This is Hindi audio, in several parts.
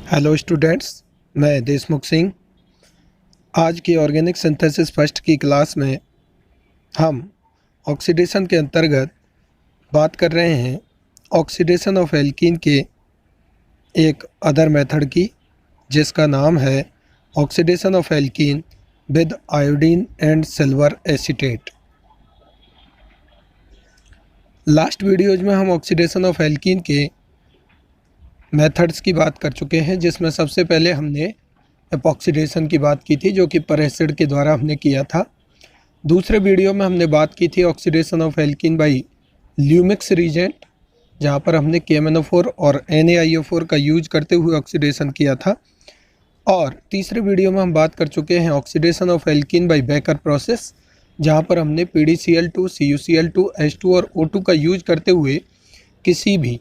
हेलो स्टूडेंट्स, मैं देशमुख सिंह। आज की ऑर्गेनिक सिंथेसिस फर्स्ट की क्लास में हम ऑक्सीडेशन के अंतर्गत बात कर रहे हैं ऑक्सीडेशन ऑफ एल्कीन के एक अदर मेथड की, जिसका नाम है oxidation of alkene with iodine and silver acetate. Last videos में हम ऑक्सीडेशन ऑफ एल्कीन के मेथड्स की बात कर चुके हैं, जिसमें सबसे पहले हमने एपॉक्सीडेशन की बात की थी, जो कि पर एसिड के द्वारा हमने किया था। दूसरे वीडियो में हमने बात की थी oxidation of alkene by Lemieux reagent, जहां पर हमने KMnO4 और NaIO4 का यूज करते हुए ऑक्सीडेशन किया था। और तीसरे वीडियो में हम बात कर चुके हैं oxidation of alkene by baker process, जहां पर हमने PdCl2, CuCl2, H2 और O2 का यूज करते हुए किसी भी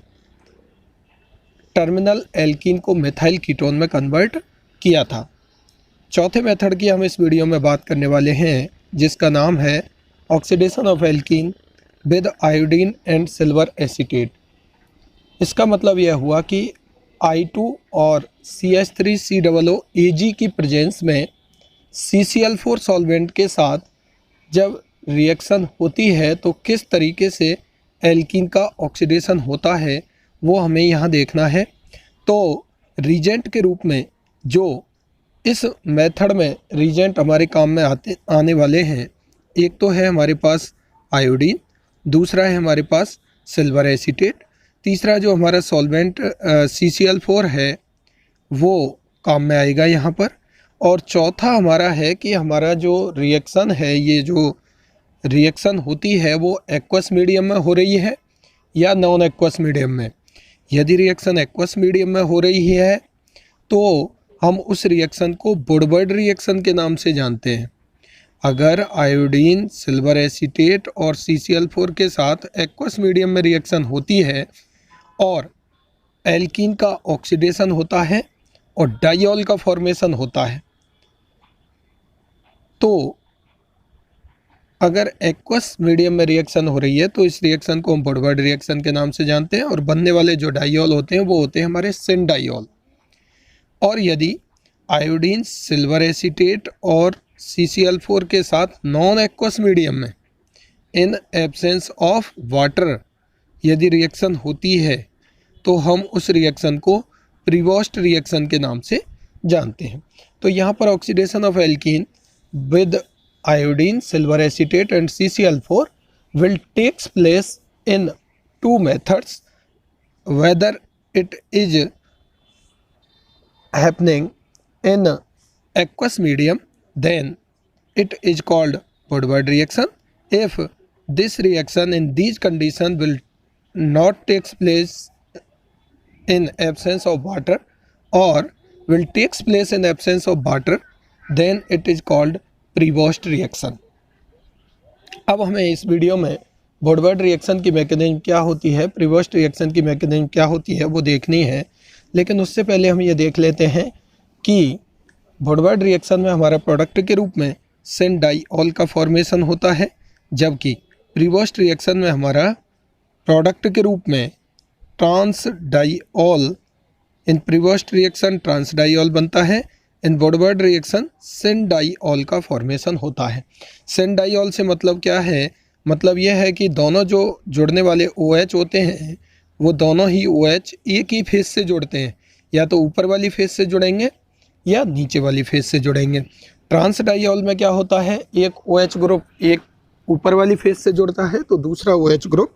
टर्मिनल एल्कीन को मिथाइल कीटोन में कन्वर्ट किया था। चौथे मेथड की हम इस वीडियो में बात करने वाले हैं, जिसका नाम है oxidation of alkene with iodine and silver acetate. इसका मतलब यह हुआ कि I2 और CH3COO की प्रेजेंस में CCl4 सॉल्वेंट के साथ जब रिएक्शन होती है तो किस तरीके से एल्कीन का ऑक्सीडेशन होता है वो हमें यहाँ देखना है। तो रीजेंट के रूप में जो इस मेथड में रीजेंट हमारे काम में आने वाले हैं, एक तो है हमारे पास आयोडीन, दूसरा है हमारे पास सिल्वर एसीटेट, तीसरा जो हमारा सॉल्वेंट CCl4 है वो काम में आएगा यहाँ पर, और चौथा हमारा है कि हमारा जो रिएक्शन है, ये जो रिएक्शन होती है वो एक्वस मीडियम में हो रही है या नॉन एक्वस मीडियम में। यदि रिएक्शन एक्वस मीडियम में हो रही है तो हम उस रिएक्शन को वुडवर्ड रिएक्शन के नाम से जानते हैं। अगर आयोडीन, सिल्वर एसीटेट और CCl4 के साथ एक्वस मीडियम में रिएक्शन होती है और एल्कीन का ऑक्सीडेशन होता है और डाइऑल का फॉर्मेशन होता है, तो अगर एक्वस मीडियम में रिएक्शन हो रही है तो इस रिएक्शन को हम वुडवर्ड रिएक्शन के नाम से जानते हैं, और बनने वाले जो डाइऑल होते हैं वो होते हैं हमारे सिन डाइऑल। और यदि आयोडीन, सिल्वर एसीटेट और CCl4 के साथ नॉन एक्वस मीडियम में इन एब्सेंस ऑफ वाटर यदि रिएक्शन होती है तो हम उस रिएक्शन को प्रीवॉस्ट रिएक्शन के नाम से जानते हैं। तो यहाँ पर oxidation of alkene with iodine, silver acetate and CCl4 will takes place in two methods. Whether it is happening in aqueous medium, then it is called Woodward reaction. If this reaction in these conditions will not takes place in absence of water or will takes place in absence of water, then it is called Prevost reaction. अब हमें इस वीडियो में वुडवर्ड रिएक्शन की मैकेनिज्म क्या होती है, प्रीवॉस्ट रिएक्शन की मैकेनिज्म क्या होती है वो देखनी है। लेकिन उससे पहले हम ये देख लेते हैं कि वुडवर्ड रिएक्शन में हमारा प्रोडक्ट के रूप में सिन डाइऑल का फॉर्मेशन होता है, जबकि प्रीवॉस्ट रिएक्शन में हमारा प्रोडक्ट के रूप में ट्रांस डाइऑल, इन प्रीवॉस्ट रिएक्शन ट्रांस डाइऑल बनता है। इन वुडवर्ड रिएक्शन सिन डाइऑल का फॉर्मेशन होता है। सिन डाइऑल से मतलब क्या है, मतलब यह है कि दोनों जो जुड़ने वाले OH होते हैं वो दोनों ही OH एक ही फेस से जुड़ते हैं, या तो ऊपर वाली फेस से जुड़ेंगे या नीचे वाली फेस से जुड़ेंगे। ट्रांस डाइऑल में क्या होता है, एक OH ग्रुप एक ऊपर वाली फेस से जुड़ता है तो दूसरा OH ग्रुप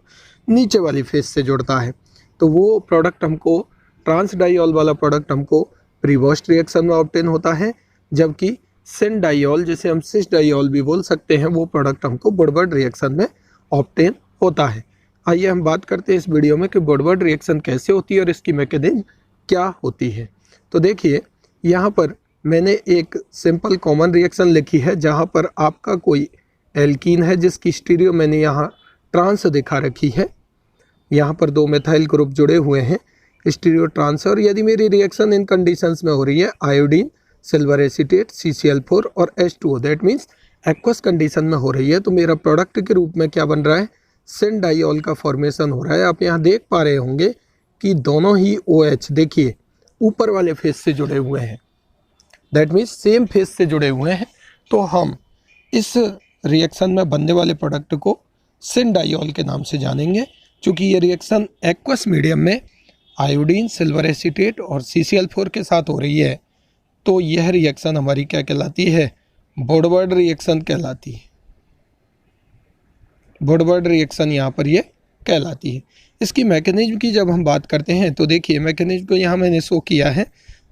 नीचे वाली फेस से जुड़ता है। तो वो प्रोडक्ट हमको, ट्रांस डाइऑल वाला प्रोडक्ट हमको प्रीवॉस्ट रिएक्शन में ऑब्टेन होता है, जबकि सिन डाइऑल, जिसे हम सिस डाइऑल भी बोल सकते हैं, वो प्रोडक्ट हमको वुडवर्ड रिएक्शन में ऑब्टेन होता है। आइए हम बात करते हैं इस वीडियो में कि वुडवर्ड रिएक्शन कैसे होती है और इसकी मैकेनिज्म क्या होती है। तो देखिए, यहाँ पर मैंने एक सिंपल कॉमन रिएक्शन लिखी है, जहाँ पर आपका कोई एल्कीन है जिसकी स्टीरियो मैंने यहाँ ट्रांस दिखा रखी है। यहाँ पर दो मेथाइल ग्रुप जुड़े हुए हैं, स्टीरियो ट्रांस। और यदि मेरी रिएक्शन इन कंडीशंस में हो रही है आयोडीन, सिल्वर एसीटेट, CCl4 और H2O, that means aqueous condition में हो रही है, तो मेरा प्रोडक्ट के रूप में क्या बन रहा है, सिन डाइऑल का फॉर्मेशन हो रहा है। आप यहाँ देख पा रहे होंगे कि दोनों ही OH, देखिए ऊपर वाले फेस से जुड़े हुए हैं, दैट मीन्स सेम फेस से जुड़े हुए हैं, तो हम इस रिएक्शन में बनने वाले प्रोडक्ट को सिनडाइऑल के नाम से जानेंगे। चूँकि ये रिएक्शन एक्वस मीडियम में आयोडीन, सिल्वर एसीटेट और CCl4 के साथ हो रही है, तो यह रिएक्शन हमारी क्या कहलाती है? वुडवर्ड रिएक्शन कहलाती है। वुडवर्ड रिएक्शन यहाँ पर ये कहलाती है। इसकी मैकेनिज्म की जब हम बात करते हैं तो देखिए मैकेनिज्म को यहाँ मैंने शो किया है,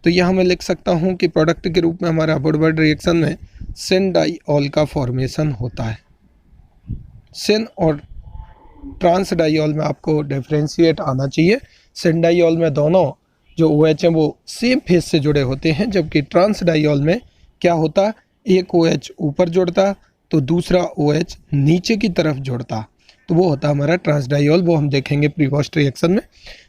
तो यहाँ मैं लिख सकता हूँ कि प्रोडक्ट के रूप में हमारा वुडवर्ड रिएक्शन में सिनडाइऑल का फॉर्मेशन होता है। सिन और ट्रांसडाइऑल में आपको डिफरेंशिएट आना चाहिए। सिनडाइऑल में दोनों जो OH हैं वो सेम फेस से जुड़े होते हैं, जबकि ट्रांसडाइऑल में क्या होता, एक OH ऊपर जुड़ता तो दूसरा OH नीचे की तरफ जुड़ता, तो वो होता हमारा ट्रांसडाइऑल। वो हम देखेंगे प्रीबॉस्ट रिएक्शन में।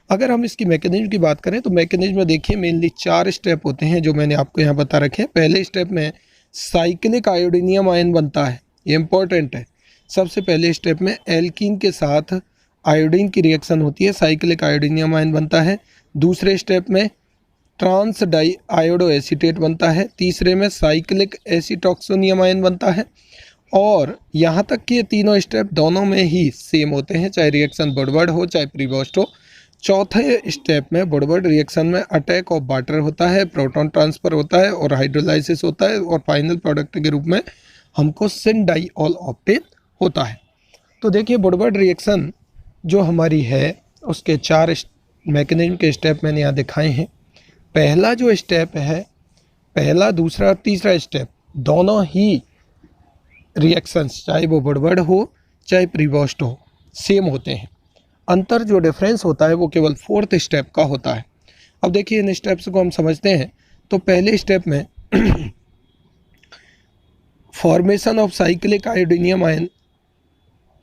अगर हम इसकी मैकेनिज्म की बात करें तो मैकेनिज्म में देखिए मेनली 4 स्टेप होते हैं जो मैंने आपको यहाँ बता रखे हैं। पहले स्टेप में साइक्लिक आयोडीनियम आयन बनता है, ये इंपॉर्टेंट है। सबसे पहले स्टेप में एल्कीन के साथ आयोडीन की रिएक्शन होती है, साइक्लिक आयोडीनियम आयन बनता है। दूसरे स्टेप में ट्रांस डाई आयोडो एसीटेट बनता है। तीसरे में साइक्लिक एसीटॉक्सोनियम आयन बनता है। और यहाँ तक कि ये तीनों स्टेप दोनों में ही सेम होते हैं, चाहे रिएक्शन वुडवर्ड हो चाहे प्रीबॉस्ट हो। चौथे स्टेप में वुडवर्ड रिएक्शन में अटैक ऑफ वाटर होता है, प्रोटॉन ट्रांसफर होता है और हाइड्रोलाइसिस होता है, और फाइनल प्रोडक्ट के रूप में हमको सिनडाइऑल ऑब्टेन होता है। तो देखिए वुडवर्ड रिएक्शन जो हमारी है उसके 4 मैकेनिज्म के स्टेप मैंने यहाँ दिखाए हैं। पहला जो स्टेप है, पहला, दूसरा और तीसरा स्टेप दोनों ही रिएक्शंस चाहे वो वुडवर्ड हो चाहे प्रीबॉस्ट हो सेम होते हैं। अंतर जो डिफरेंस होता है वो केवल 4th स्टेप का होता है। अब देखिए इन स्टेप्स को हम समझते हैं। तो पहले स्टेप में formation of cyclic iodonium ion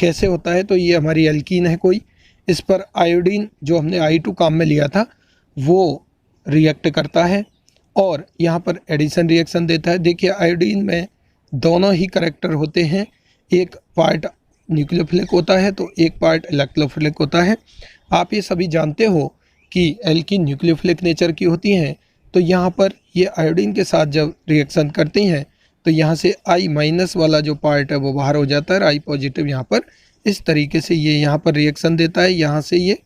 कैसे होता है, तो ये हमारी एल्कीन है कोई, इस पर आयोडीन जो हमने I2 काम में लिया था वो रिएक्ट करता है और यहाँ पर एडिशन रिएक्शन देता है। देखिए आयोडीन में दोनों ही करैक्टर होते हैं, एक पार्ट न्यूक्लियोफिलिक होता है तो एक पार्ट इलेक्ट्रोफिलिक होता है। आप ये सभी जानते हो कि एल्कीन न्यूक्लियोफिलिक नेचर की होती हैं, तो यहाँ पर ये आयोडीन के साथ जब रिएक्शन करती हैं तो यहाँ से I- वाला जो पार्ट है वो बाहर हो जाता है, I पॉजिटिव यहाँ पर इस तरीके से ये यहाँ पर रिएक्शन देता है, यहाँ से ये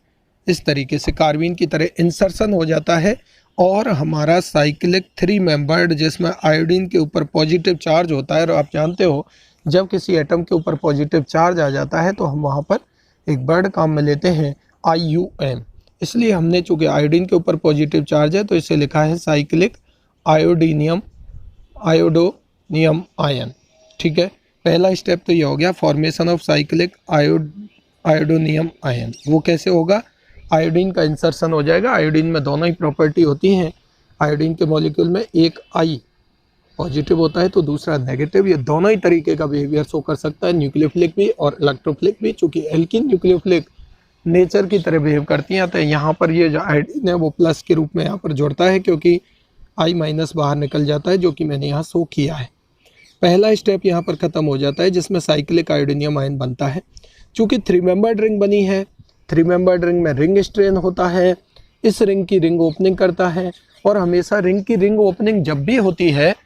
इस तरीके से कार्बीन की तरह इंसर्शन हो जाता है और हमारा साइक्लिक 3 मेंबर्ड जिसमें आयोडीन के ऊपर पॉजिटिव चार्ज होता है। और आप जानते हो जब किसी एटम के ऊपर पॉजिटिव चार्ज आ जाता है तो हम वहाँ पर एक वर्ड काम में लेते हैं IUM। इसलिए हमने चूँकि आयोडीन के ऊपर पॉजिटिव चार्ज है तो इसे लिखा है साइक्लिक आयोडोनियम आयन। ठीक है, पहला स्टेप तो ये हो गया फॉर्मेशन ऑफ साइक्लिक आयोडोनियम आयन। वो कैसे होगा, आयोडीन का इंसर्शन हो जाएगा। आयोडीन में दोनों ही प्रॉपर्टी होती हैं, आयोडीन के मॉलिक्यूल में एक I पॉजिटिव होता है तो दूसरा नेगेटिव। ये दोनों ही तरीके का बिहेवियर शो कर सकता है, न्यूक्लियोफिलिक भी और इलेक्ट्रोफिलिक भी। चूँकि एल्कीन न्यूक्लियोफिलिक नेचर की तरह बिहेव करती हैं तो यहाँ पर ये जो आयोडीन है वो प्लस के रूप में यहाँ पर जुड़ता है क्योंकि I- बाहर निकल जाता है, जो कि मैंने यहाँ शो किया है। पहला स्टेप यहाँ पर ख़त्म हो जाता है जिसमें साइक्लिक आयोडीनियम आयन बनता है। चूँकि 3 मेंबर्ड रिंग बनी है, 3 मेंबर्ड रिंग में रिंग स्ट्रेन होता है, इस रिंग की रिंग ओपनिंग करता है और हमेशा रिंग की रिंग ओपनिंग जब भी होती है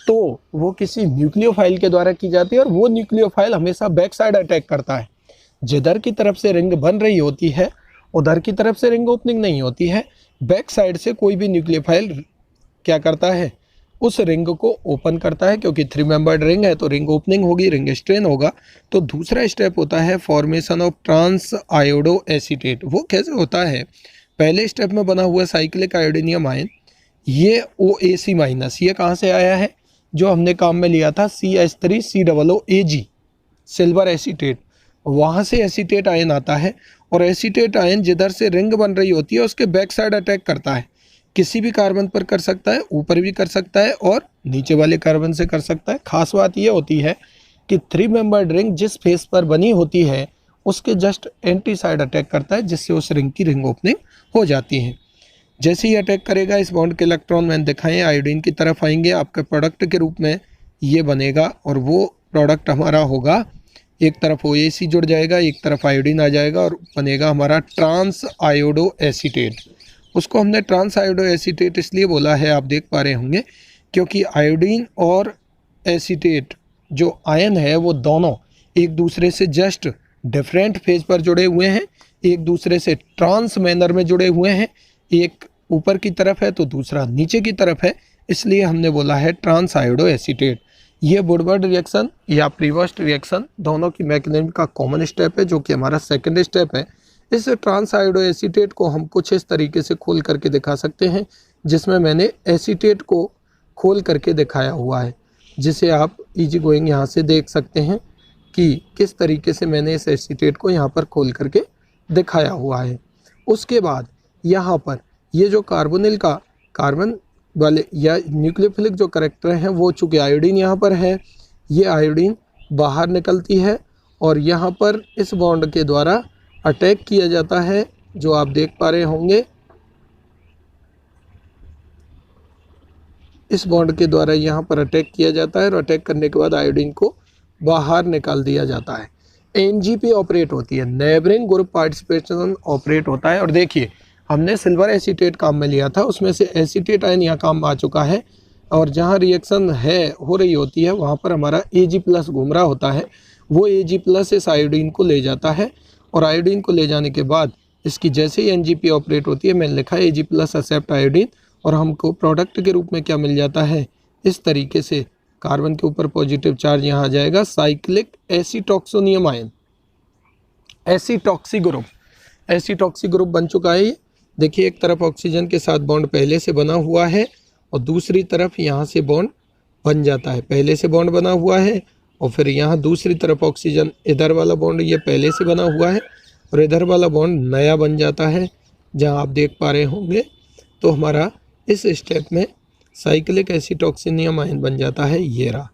तो वो किसी न्यूक्लियोफाइल के द्वारा की जाती है और वो न्यूक्लियोफाइल हमेशा बैक साइड अटैक करता है। जिधर की तरफ से रिंग बन रही होती है उधर की तरफ से रिंग ओपनिंग नहीं होती है, बैक साइड से कोई भी न्यूक्लियोफाइल क्या करता है, उस रिंग को ओपन करता है। क्योंकि 3 मेंबर्ड रिंग है तो रिंग ओपनिंग होगी, रिंग स्ट्रेन होगा। तो दूसरा स्टेप होता है formation of trans iodo acetate. वो कैसे होता है, पहले स्टेप में बना हुआ साइक्लिक आयोडीनियम आयन ये OAC- ये कहाँ से आया है, जो हमने काम में लिया था CH3COOAG सिल्वर एसीटेट, वहाँ से एसीटेट आयन आता है और एसीटेट आयन जिधर से रिंग बन रही होती है उसके बैक साइड अटैक करता है। किसी भी कार्बन पर कर सकता है, ऊपर भी कर सकता है और नीचे वाले कार्बन से कर सकता है। खास बात यह होती है कि 3 मेंबर्ड रिंग जिस फेस पर बनी होती है उसके जस्ट एंटी साइड अटैक करता है, जिससे उस रिंग की रिंग ओपनिंग हो जाती है। जैसे ही अटैक करेगा इस बॉन्ड के इलेक्ट्रॉन मैंने दिखाए आयोडीन की तरफ आएंगे, आपके प्रोडक्ट के रूप में ये बनेगा और वो प्रोडक्ट हमारा होगा, एक तरफ OAC जुड़ जाएगा, एक तरफ आयोडीन आ जाएगा और बनेगा हमारा ट्रांस आयोडो एसीटेट। उसको हमने ट्रांस आयोडो एसीटेट इसलिए बोला है, आप देख पा रहे होंगे, क्योंकि आयोडीन और एसीटेट जो आयन है वो दोनों एक दूसरे से जस्ट डिफरेंट फेज पर जुड़े हुए हैं, एक दूसरे से ट्रांस मैनर में जुड़े हुए हैं, एक ऊपर की तरफ है तो दूसरा नीचे की तरफ है, इसलिए हमने बोला है ट्रांस आयोडो एसीटेट। ये वुडवर्ड रिएक्शन या प्रीवर्स्ट रिएक्शन दोनों की मैकेनिज्म का कॉमन स्टेप है, जो कि हमारा सेकंड स्टेप है। इस ट्रांस आयोडो एसीटेट को हम कुछ इस तरीके से खोल करके दिखा सकते हैं, जिसमें मैंने एसीटेट को खोल करके दिखाया हुआ है, जिसे आप इजी गोइंग यहाँ से देख सकते हैं कि किस तरीके से मैंने इस एसीटेट को यहाँ पर खोल करके दिखाया हुआ है। उसके बाद यहाँ पर ये जो कार्बोनिल का कार्बन वाले या न्यूक्लियोफिलिक जो करैक्टर हैं, वो चूँकि आयोडीन यहाँ पर है, ये आयोडीन बाहर निकलती है और यहाँ पर इस बॉन्ड के द्वारा अटैक किया जाता है, जो आप देख पा रहे होंगे। इस बॉन्ड के द्वारा यहाँ पर अटैक किया जाता है और अटैक करने के बाद आयोडीन को बाहर निकाल दिया जाता है। एनजीपी ऑपरेट होती है, नेबरिंग ग्रुप पार्टिसिपेशन ऑपरेट होता है। और देखिए, हमने सिल्वर एसीटेट काम में लिया था, उसमें से एसीटेट आयन यहाँ काम आ चुका है और जहाँ रिएक्शन हो रही होती है वहाँ पर हमारा Ag+ घूम रहा होता है। वो Ag+ इस आयोडीन को ले जाता है और आयोडीन को ले जाने के बाद इसकी जैसे ही एनजीपी ऑपरेट होती है, मैंने लिखा है Ag+ एक्सेप्ट आयोडीन, और हमको प्रोडक्ट के रूप में क्या मिल जाता है, इस तरीके से कार्बन के ऊपर पॉजिटिव चार्ज यहाँ आ जाएगा, साइक्लिक एसीटॉक्सोनियम आयन, एसीटॉक्सी ग्रुप बन चुका है। ये देखिए, एक तरफ ऑक्सीजन के साथ बॉन्ड पहले से बना हुआ है और दूसरी तरफ यहाँ से बॉन्ड बन जाता है। पहले से बॉन्ड बना हुआ है और फिर यहाँ दूसरी तरफ ऑक्सीजन, इधर वाला बॉन्ड ये पहले से बना हुआ है और इधर वाला बॉन्ड नया बन जाता है, जहाँ आप देख पा रहे होंगे। तो हमारा इस स्टेप में साइक्लिक एसीटॉक्सिनियम आयन बन जाता है, ये रहा।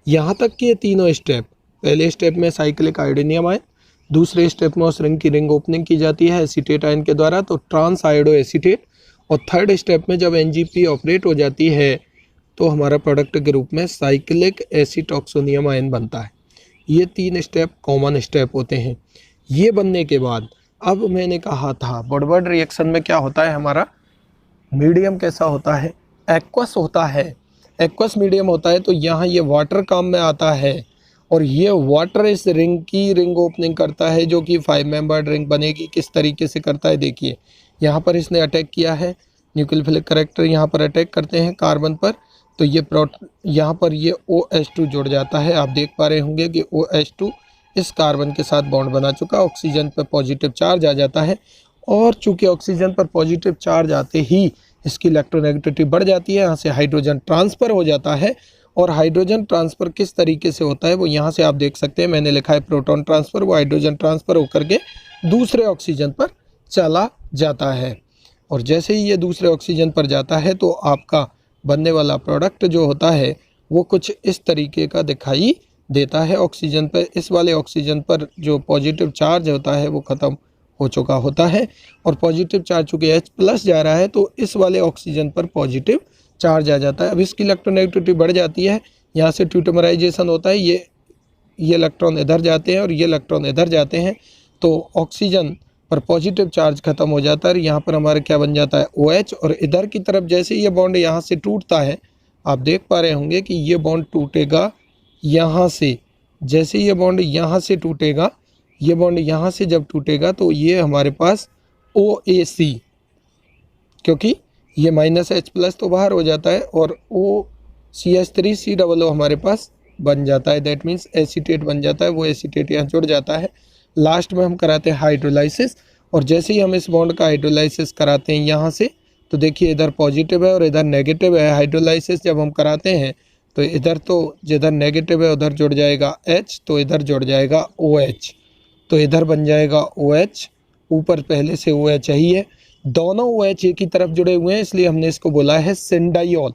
यहाँ तक कि ये तीनों स्टेप, पहले स्टेप में साइक्लिक आयोडीनियम आयन, दूसरे स्टेप में उस रिंग की रिंग ओपनिंग की जाती है एसीटेट आयन के द्वारा, तो ट्रांस आयोडो एसीटेट, और थर्ड स्टेप में जब एनजीपी ऑपरेट हो जाती है तो हमारा प्रोडक्ट के रूप में साइक्लिक एसीटॉक्सोनियम आयन बनता है। ये 3 स्टेप कॉमन स्टेप होते हैं। ये बनने के बाद अब मैंने कहा था वुडवर्ड रिएक्शन में क्या होता है, हमारा मीडियम कैसा होता है, एक्वस होता है। एक्वस मीडियम होता है तो यहाँ ये वाटर काम में आता है और ये वाटर इस रिंग की रिंग ओपनिंग करता है, जो कि 5 मेंबर्ड रिंग बनेगी। किस तरीके से करता है, देखिए, यहाँ पर इसने अटैक किया है, न्यूक्लियोफिलिक करैक्टर यहाँ पर अटैक करते हैं कार्बन पर, तो ये यहाँ पर ये OH2 जुड़ जाता है। आप देख पा रहे होंगे कि OH2 इस कार्बन के साथ बॉन्ड बना चुका, ऑक्सीजन पर पॉजिटिव चार्ज आ जाता है और चूंकि ऑक्सीजन पर पॉजिटिव चार्ज आते ही इसकी इलेक्ट्रोनेगेटिविटी बढ़ जाती है, यहाँ से हाइड्रोजन ट्रांसफ़र हो जाता है। और हाइड्रोजन ट्रांसफ़र किस तरीके से होता है वो यहाँ से आप देख सकते हैं, मैंने लिखा है प्रोटॉन ट्रांसफ़र, वो हाइड्रोजन ट्रांसफ़र होकर के दूसरे ऑक्सीजन पर चला जाता है। और जैसे ही ये दूसरे ऑक्सीजन पर जाता है तो आपका बनने वाला प्रोडक्ट जो होता है वो कुछ इस तरीके का दिखाई देता है। ऑक्सीजन पर, इस वाले ऑक्सीजन पर जो पॉजिटिव चार्ज होता है वो ख़त्म हो चुका होता है और पॉजिटिव चार्ज चूँकि H+ जा रहा है तो इस वाले ऑक्सीजन पर पॉजिटिव चार्ज आ जाता है। अब इसकी इलेक्ट्रोनेगेटिविटी बढ़ जाती है, यहाँ से ट्यूटमराइजेशन होता है, ये इलेक्ट्रॉन इधर जाते हैं और ये इलेक्ट्रॉन इधर जाते हैं, तो ऑक्सीजन पर पॉजिटिव चार्ज खत्म हो जाता है। यहाँ पर हमारा क्या बन जाता है, OH, और इधर की तरफ जैसे ये बॉन्ड यहाँ से टूटता है, आप देख पा रहे होंगे कि ये बॉन्ड टूटेगा यहाँ से, जैसे ये बॉन्ड यहाँ से टूटेगा, ये बॉन्ड यहाँ से जब टूटेगा तो ये हमारे पास OAC, क्योंकि ये -H+ तो बाहर हो जाता है और OCH3COO हमारे पास बन जाता है, दैट मीन्स एसीटेट बन जाता है। वो एसीटेट यहाँ जुड़ जाता है। लास्ट में हम कराते हैं हाइड्रोलाइसिस, और जैसे ही हम इस बॉन्ड का हाइड्रोलाइसिस कराते हैं यहाँ से, तो देखिए इधर पॉजिटिव है और इधर नेगेटिव है। हाइड्रोलाइसिस जब हम कराते हैं तो इधर तो जिधर नेगेटिव है उधर जुड़ जाएगा H, तो इधर जुड़ जाएगा OH, तो इधर बन जाएगा OH, ऊपर पहले से OH ही है, दोनों OH एक ही तरफ जुड़े हुए हैं, इसलिए हमने इसको बोला है सिंडाइल।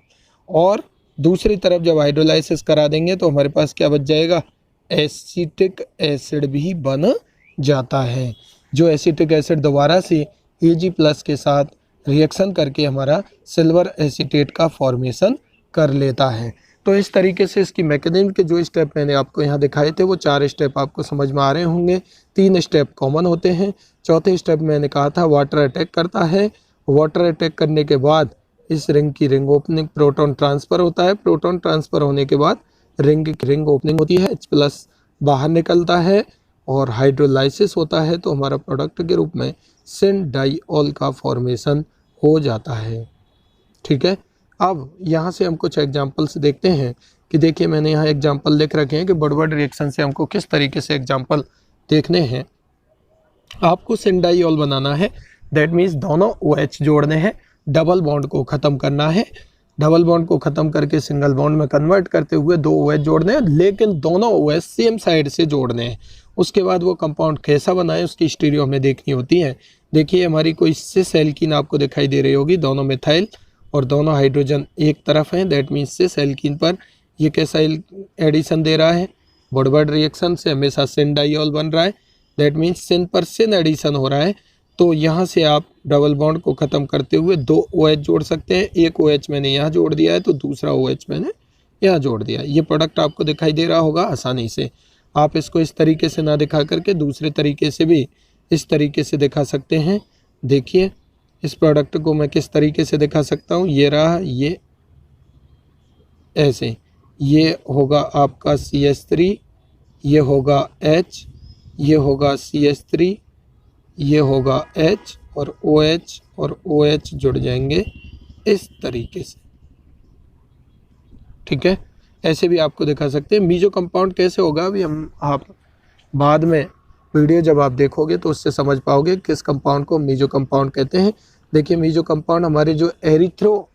और दूसरी तरफ जब हाइड्रोलाइसिस करा देंगे तो हमारे पास क्या बच जाएगा, एसिटिक एसिड भी बन जाता है, जो एसिटिक एसिड दोबारा से Ag+ के साथ रिएक्शन करके हमारा सिल्वर एसीटेट का फॉर्मेशन कर लेता है। तो इस तरीके से इसकी मैकेनिज्म के जो स्टेप मैंने आपको यहाँ दिखाए थे वो 4 स्टेप आपको समझ में आ रहे होंगे। 3 स्टेप कॉमन होते हैं। चौथे स्टेप मैंने कहा था वाटर अटैक करता है वाटर अटैक करने के बाद इस रिंग की रिंग ओपनिंग, प्रोटॉन ट्रांसफ़र होता है, प्रोटॉन ट्रांसफ़र होने के बाद रिंग की रिंग ओपनिंग होती है, H+ बाहर निकलता है और हाइड्रोलाइसिस होता है, तो हमारा प्रोडक्ट के रूप में सिन डाइऑल का फॉर्मेशन हो जाता है। ठीक है, अब यहाँ से हम कुछ एग्जांपल्स देखते हैं कि देखिए मैंने यहाँ एग्जांपल लिख रखे हैं कि वुडवर्ड रिएक्शन से हमको किस तरीके से एग्जांपल देखने हैं। आपको सिन डाइऑल बनाना है, दैट मीन्स दोनों OH जोड़ने हैं, डबल बॉन्ड को ख़त्म करना है, डबल बॉन्ड को ख़त्म करके सिंगल बॉन्ड में कन्वर्ट करते हुए 2 OH जोड़ने हैं, लेकिन दोनों OH सेम साइड से जोड़ने हैं। उसके बाद वो कंपाउंड कैसा बनाए उसकी स्टीरियो हमें देखनी होती है। देखिए हमारी कोई सिस एल्कीन आपको दिखाई दे रही होगी, दोनों मिथाइल और दोनों हाइड्रोजन एक तरफ हैं, दैट मीन्स सिस एल्कीन पर ये कैसा एडिशन दे रहा है, वुडवर्ड रिएक्शन से हमेशा सिन डाइऑल बन रहा है, दैट मीन्स सिन पर सिन एडिशन हो रहा है। तो यहाँ से आप डबल बॉन्ड को ख़त्म करते हुए 2 OH जोड़ सकते हैं, एक OH मैंने यहाँ जोड़ दिया है तो दूसरा OH मैंने यहाँ जोड़ दिया है। ये प्रोडक्ट आपको दिखाई दे रहा होगा आसानी से। आप इसको इस तरीके से ना दिखा करके दूसरे तरीके से भी इस तरीके से दिखा सकते हैं। देखिए इस प्रोडक्ट को मैं किस तरीके से दिखा सकता हूँ, ये रहा, ये ऐसे, ये होगा आपका CH3, ये होगा H, ये होगा CH3, ये होगा H और OH जुड़ जाएंगे इस तरीके से। ठीक है, ऐसे भी आपको दिखा सकते हैं। मीजो कंपाउंड कैसे होगा अभी आप बाद में वीडियो जब आप देखोगे तो उससे समझ पाओगे किस कंपाउंड को मीजो कंपाउंड कहते हैं। देखिए मीजो कंपाउंड हमारे जो एरिथ्रो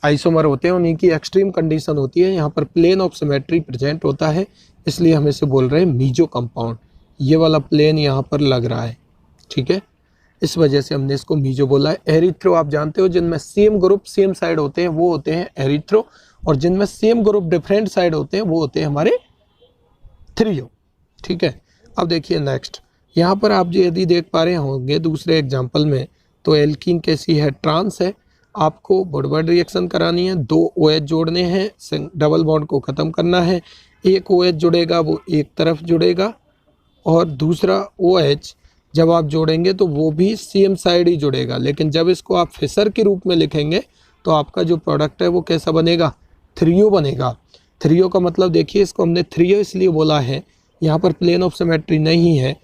आइसोमर होते हैं उन्हीं की एक्सट्रीम कंडीशन होती है, यहाँ पर प्लेन ऑफ सिमेट्री प्रेजेंट होता है, इसलिए हम इसे बोल रहे हैं मीजो कंपाउंड। ये वाला प्लेन यहाँ पर लग रहा है, ठीक है, इस वजह से हमने इसको मीजो बोला है। एरिथ्रो आप जानते हो जिनमें सेम ग्रुप सेम साइड होते हैं वो होते हैं एरिथ्रो, और जिनमें सेम ग्रुप डिफरेंट साइड होते हैं वो होते हैं हमारे थ्रियो। ठीक है, अब देखिए नेक्स्ट, यहाँ पर आप जो यदि देख पा रहे होंगे दूसरे एग्जाम्पल में, तो एल्कीन कैसी है, ट्रांस है। आपको वुडवर्ड रिएक्शन करानी है, 2 OH जोड़ने हैं, डबल बॉन्ड को ख़त्म करना है, एक OH जुड़ेगा वो एक तरफ जुड़ेगा और दूसरा OH जब आप जोड़ेंगे तो वो भी सेम साइड ही जुड़ेगा, लेकिन जब इसको आप फिसर के रूप में लिखेंगे तो आपका जो प्रोडक्ट है वो कैसा बनेगा, थ्रियो बनेगा। थ्रियो का मतलब देखिए, इसको हमने थ्रियो इसलिए बोला है, यहाँ पर प्लेन ऑफ सिमेट्री नहीं है,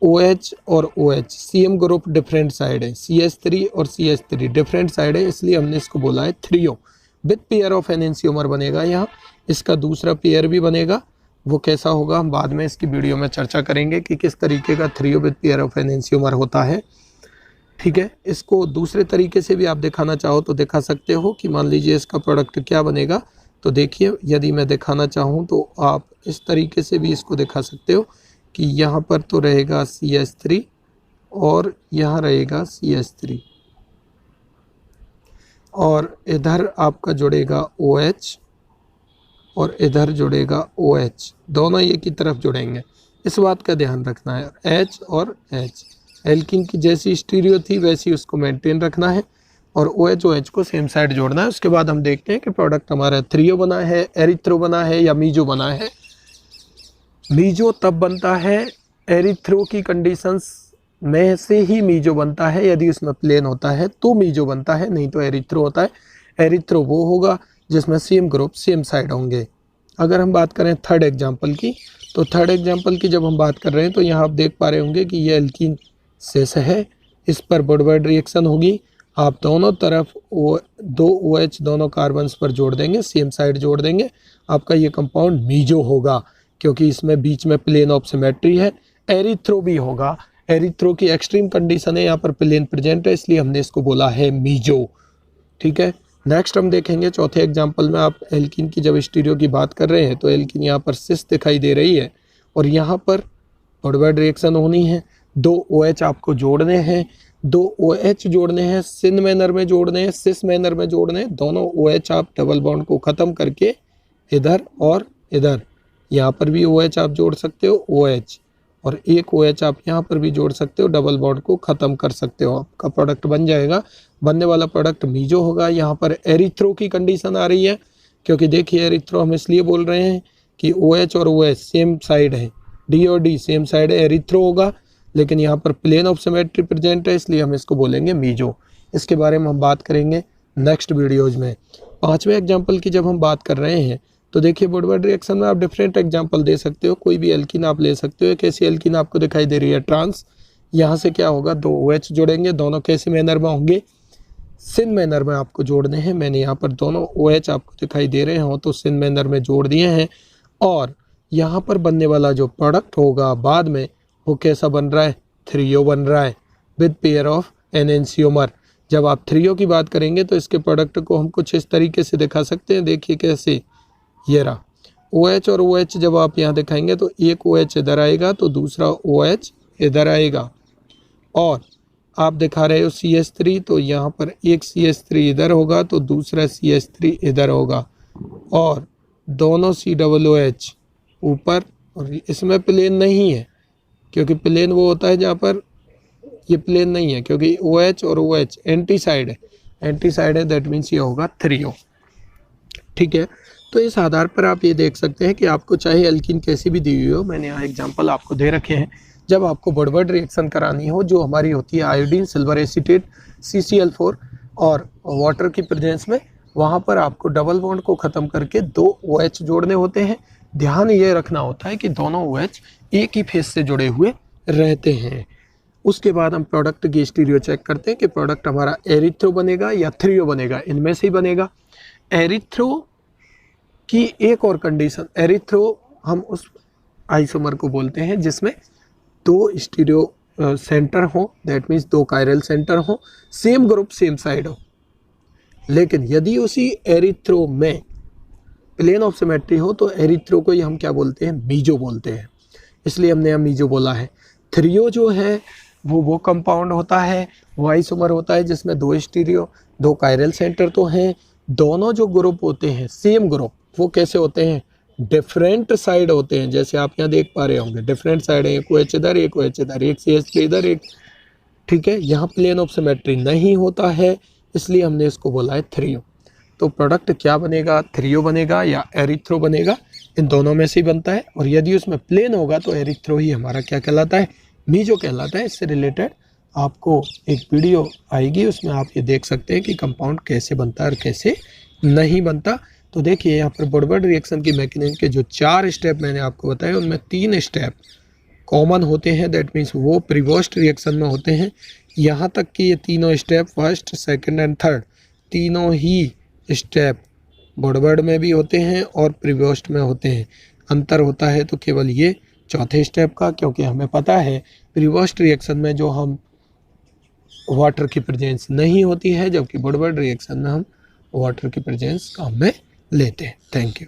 OH और OH same group different side है, CH3 और CH3 डिफरेंट साइड है, इसलिए हमने इसको बोला है threo. With pair of enantiomer बनेगा, यहाँ इसका दूसरा पेयर भी बनेगा, वो कैसा होगा हम बाद में इसकी वीडियो में चर्चा करेंगे कि किस तरीके का threo with pair of enantiomer होता है। ठीक है, इसको दूसरे तरीके से भी आप दिखाना चाहो तो दिखा सकते हो कि मान लीजिए इसका प्रोडक्ट क्या बनेगा। तो देखिए यदि मैं दिखाना चाहूँ तो आप इस तरीके से भी इसको दिखा सकते हो कि यहाँ पर तो रहेगा CH3 और यहाँ रहेगा CH3 और इधर आपका जुड़ेगा OH और इधर जुड़ेगा OH, दोनों एक ही तरफ जुड़ेंगे, इस बात का ध्यान रखना है। H और H एल्कीन की जैसी स्टीरियो थी वैसी उसको मेंटेन रखना है और OH को सेम साइड जोड़ना है। उसके बाद हम देखते हैं कि प्रोडक्ट हमारा थ्रियो बना है, एरिथ्रो बना है या मीजो बना है। मीजो तब बनता है, एरिथ्रो की कंडीशंस में से ही मीजो बनता है, यदि उसमें प्लेन होता है तो मीजो बनता है, नहीं तो एरिथ्रो होता है। एरिथ्रो वो होगा जिसमें सेम ग्रुप सेम साइड होंगे। अगर हम बात करें थर्ड एग्जाम्पल की, तो थर्ड एग्जाम्पल की जब हम बात कर रहे हैं तो यहाँ आप देख पा रहे होंगे कि ये एल्कीन सिस है, इस पर वुडवर्ड रिएक्शन होगी, आप दोनों तरफ 2 OH दोनों कार्बन्स पर जोड़ देंगे, सेम साइड जोड़ देंगे, आपका ये कंपाउंड मीजो होगा क्योंकि इसमें बीच में प्लेन ऑफ सिमेट्री है। एरिथ्रो भी होगा, एरिथ्रो की एक्सट्रीम कंडीशन है, यहाँ पर प्लेन प्रेजेंट है, इसलिए हमने इसको बोला है मीजो। ठीक है, नेक्स्ट हम देखेंगे चौथे एग्जाम्पल में, आप एल्कीन की जब स्टीरियो की बात कर रहे हैं तो एल्कीन यहाँ पर सिस दिखाई दे रही है और यहाँ पर वुडवर्ड रिएक्शन होनी है, 2 OH आपको जोड़ने हैं, 2 OH जोड़ने हैं, सिन मैनर में जोड़ने हैं, सिस मैनर में जोड़ने हैं, दोनों OH आप डबल बॉन्ड को ख़त्म करके इधर और इधर, यहाँ पर भी OH आप जोड़ सकते हो OH और एक OH आप यहाँ पर भी जोड़ सकते हो, डबल बॉन्ड को ख़त्म कर सकते हो, आपका प्रोडक्ट बन जाएगा। बनने वाला प्रोडक्ट मीजो होगा। यहाँ पर एरिथ्रो की कंडीशन आ रही है क्योंकि देखिए एरिथ्रो हम इसलिए बोल रहे हैं कि OH और OH सेम साइड है, D और D सेम साइड है, एरिथ्रो होगा, लेकिन यहाँ पर प्लेन ऑफ सिमेट्री प्रेजेंट है, इसलिए हम इसको बोलेंगे मीजो। इसके बारे में हम बात करेंगे नेक्स्ट वीडियोज में। पांचवें एग्जाम्पल की जब हम बात कर रहे हैं तो देखिए वुडवर्ड रिएक्शन में आप डिफरेंट एग्जाम्पल दे सकते हो, कोई भी एल्कीन आप ले सकते हो। एक ऐसी एल्कीन आपको दिखाई दे रही है ट्रांस, यहाँ से क्या होगा, दो OH जोड़ेंगे, दोनों कैसे मैनर में होंगे, सिन मैनर में आपको जोड़ने हैं। मैंने यहाँ पर दोनों OH आपको दिखाई दे रहे हो तो सिन मैनर में जोड़ दिए हैं। और यहाँ पर बनने वाला जो प्रोडक्ट होगा बाद में वो कैसा बन रहा है, 3O बन रहा है विद पेयर ऑफ एनेंशियोमर। जब आप 3O की बात करेंगे तो इसके प्रोडक्ट को हम कुछ इस तरीके से दिखा सकते हैं, देखिए कैसे, ये रहा OH और OH जब आप यहाँ दिखाएंगे तो एक OH इधर आएगा तो दूसरा OH इधर आएगा, और आप दिखा रहे हो CH3 तो यहाँ पर एक CH3 इधर होगा तो दूसरा CH3 इधर होगा, और दोनों COOH ऊपर, और इसमें प्लेन नहीं है क्योंकि प्लेन वो होता है जहाँ पर, ये प्लेन नहीं है क्योंकि OH और OH एंटी साइड है, एंटी साइड है, दैट मीन्स ये होगा 3O। ठीक है, तो इस आधार पर आप ये देख सकते हैं कि आपको चाहे एल्कीन कैसी भी दी हुई हो, मैंने यहाँ एग्जांपल आपको दे रखे हैं। जब आपको वुडवर्ड रिएक्शन करानी हो जो हमारी होती है आयोडीन सिल्वर एसीटेट CCl4 और वाटर की प्रेजेंस में, वहाँ पर आपको डबल बॉन्ड को ख़त्म करके दो OH जोड़ने होते हैं। ध्यान ये रखना होता है कि दोनों OH एक ही फेस से जुड़े हुए रहते हैं। उसके बाद हम प्रोडक्ट की स्टीरियो चेक करते हैं कि प्रोडक्ट हमारा एरिथ्रो बनेगा या 3O बनेगा, इनमें से ही बनेगा। एरिथ्रो की एक और कंडीशन, एरिथ्रो हम उस आइसोमर को बोलते हैं जिसमें दो स्टीरियो सेंटर हो, दैट मीन्स दो कायरल सेंटर हो, सेम ग्रुप सेम साइड हो। लेकिन यदि उसी एरिथ्रो में प्लेन ऑफ सिमेट्री हो तो एरिथ्रो को ही हम क्या बोलते हैं, मीजो बोलते हैं, इसलिए हमने यहाँ मीजो बोला है। 3O जो है वो कंपाउंड होता है, वो आइसोमर होता है जिसमें दो स्टीरियो, दो कायरल सेंटर तो हैं, दोनों जो ग्रुप होते हैं सेम ग्रुप, वो कैसे होते हैं, डिफरेंट साइड होते हैं। जैसे आप यहाँ देख पा रहे होंगे डिफरेंट साइड है, एक OH इधर, एक OH इधर, एक CH3 इधर, एक, ठीक है। यहाँ प्लेन ऑफ सिमेट्री नहीं होता है, इसलिए हमने इसको बोला है 3O। तो प्रोडक्ट क्या बनेगा, 3O बनेगा या एरिथ्रो बनेगा, इन दोनों में से ही बनता है। और यदि उसमें प्लेन होगा तो एरिथ्रो ही हमारा क्या कहलाता है, मीजो कहलाता है। इससे रिलेटेड आपको एक वीडियो आएगी, उसमें आप ये देख सकते हैं कि कंपाउंड कैसे बनता है और कैसे नहीं बनता। तो देखिए यहाँ पर वुडवर्ड रिएक्शन की मैकेनिज्म के जो 4 स्टेप मैंने आपको बताए उनमें 3 स्टेप कॉमन होते हैं, दैट मीन्स वो प्रीवोस्ट रिएक्शन में होते हैं। यहाँ तक कि ये तीनों step, first, second and third, तीनों ही स्टेप वुडवर्ड में भी होते हैं और प्रीवोस्ट में होते हैं। अंतर होता है तो केवल ये चौथे स्टेप का, क्योंकि हमें पता है प्रीवोस्ट रिएक्शन में जो हम वाटर की प्रेजेंस नहीं होती है, जबकि वुडवर्ड रिएक्शन में हम वाटर की प्रेजेंस काम में लेते हैं। Thank you.